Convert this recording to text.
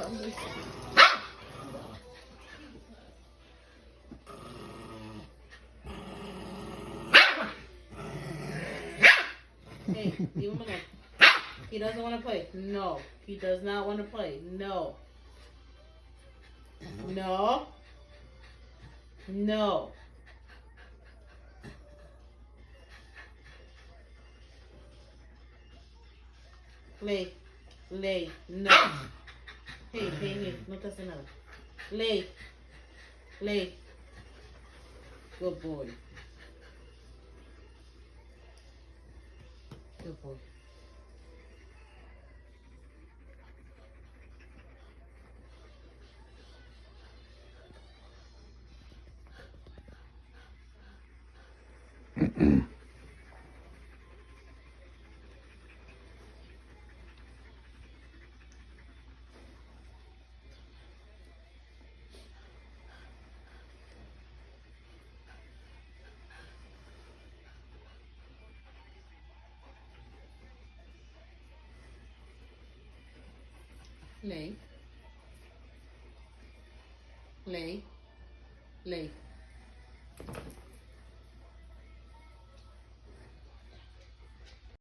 Hey, leave him alone. He doesn't want to play. No. He does not want to play. No. No. No. Lay. Lay. No. Hey, hey. No te hace nada. Lay. Lay. Good boy. Good boy. Lay. Lay. Lay.